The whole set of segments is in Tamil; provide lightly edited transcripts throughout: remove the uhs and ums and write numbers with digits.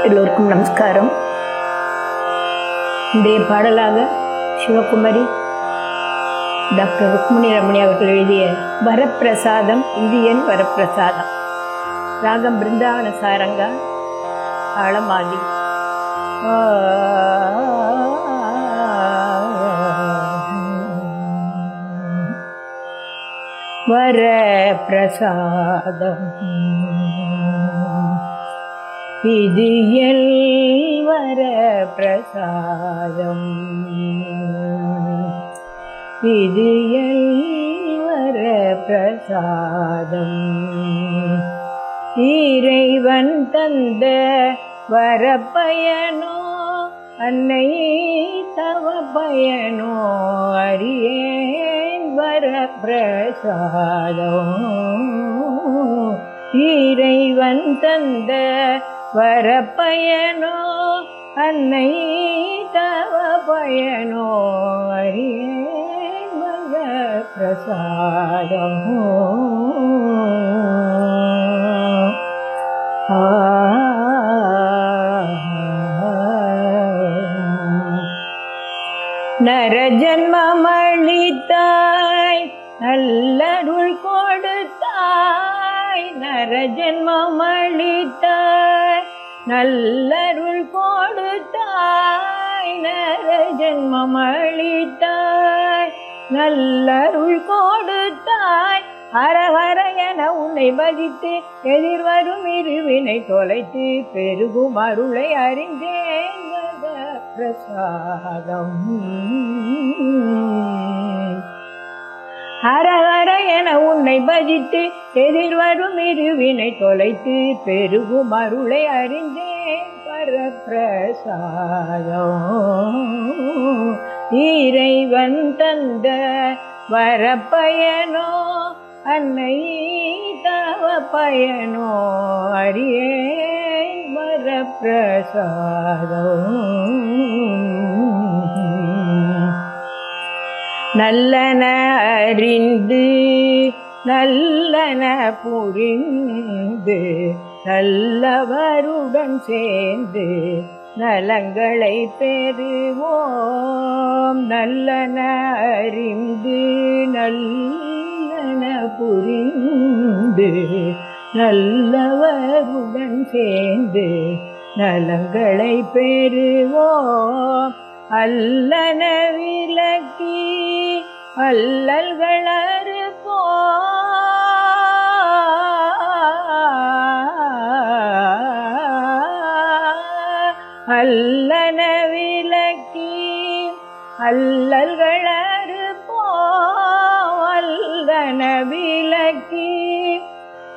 எல்லோருக்கும் நமஸ்காரம். இன்றைய பாடலாக சிவகுமரி டாக்டர் ருக்மணி ரமணி அவர்கள் எழுதிய வரப்பிரசாதம். இது என் வரப்பிரசாதம். ராகம் பிருந்தாவன சாரங்கா, ஆழமாதி. வரப்பிரசாதம் இது என் வரப்பிரசாதம், இது என் வரப்பிரசாதம். இறைவன் தந்த வரப்பயனோ, அன்னை தவ பயனோ, அறியேன் வரப்பிரசாதம். இறைவன் தந்த வரப்பயனோ, அன்னை தவ பயனோ, அறியேன் வரப்பிரசாதம். நரஜன்மமளித்தாய், நல்லருள் கொடுத்தாய். நரஜன்மமளித்தாய், நல்லருள் கொடுத்தாய். நரஜன்மமளித்தாய், நல்லருள் கொடுத்தாய். ஹரஹர என உன்னை பஜித்து எதிர்வரும் இருவினை தொலைத்து பெருகும் அருளை அறிந்தேன் பிரசாதம். ஹரஹர என உன்னை பஜித்து எதிர்வரும் இருவினை தொலைத்து பெருகும் அருளை அறிந்தேன் வரப்பிரசாதம். இறைவன் தந்த வரப்பயனோ, அன்னை தவ பயனோ, அறியேன் வரப்பிரசாதம். நல்லன அறிந்து நல்லன புரிந்து நல்லவருடன் சேர்ந்து நலங்களை பெறுவோம். நல்லன அறிந்து நல்லன புரிந்து நல்லவருடன் சேர்ந்து நலங்களை பெறுவோம். அல்லன விலக்கி அல்லல்கள் அறுப்போம். அல்லன விலக்கி அல்லல்கள் அறுப்போம். அல்லன விலக்கி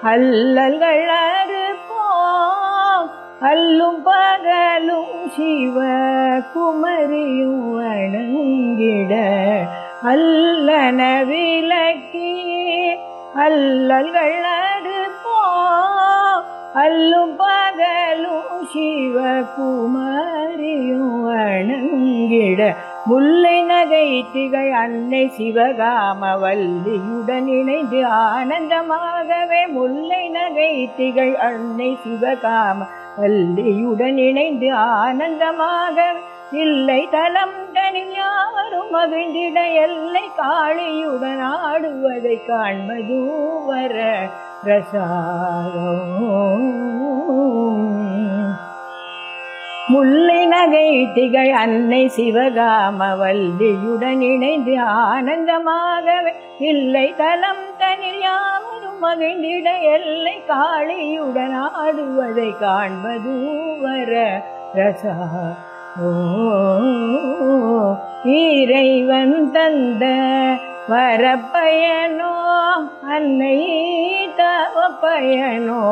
அல்லல்கள் அறுப்போம். அல்லும் பகலும் சிவ குமரியும் வணங்கிட அல்லன விலக்கி அல்லல்கள் அறுப்போம். அல்லும் பகலும் சிவ குமரியும் வணங்கிட முல்லை நகை திகழ் அன்னை சிவகாம வல்லியுடன் இணைந்து ஆனந்தமாகவே. முல்லை நகை திகழ் அன்னை சிவகாம வல்லியுடன் இணைந்து ஆனந்தமாக இல்லை தலம் தனில் யாவரும் மகிழ்ந்திட எல்லை காளியுடன் ஆடுவதை காண்பது வர பிரசாதம். முல்லை நகை திகழ் அன்னை சிவகாம வல்லியுடன் இணைந்து ஆனந்தமாகவே இல்லை தலம் தனில் யாவரும் மகிழ்ந்திட எல்லை காளியுடன் ஆடுவதை காண்பது வர பிரசாதம். இறைவன் தந்த வரப்பயனோ, அன்னை தவ பயனோ,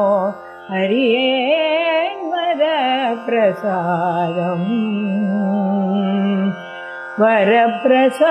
அறியேன் வரப்பிரசாதம். வரப்பிரசாதம்.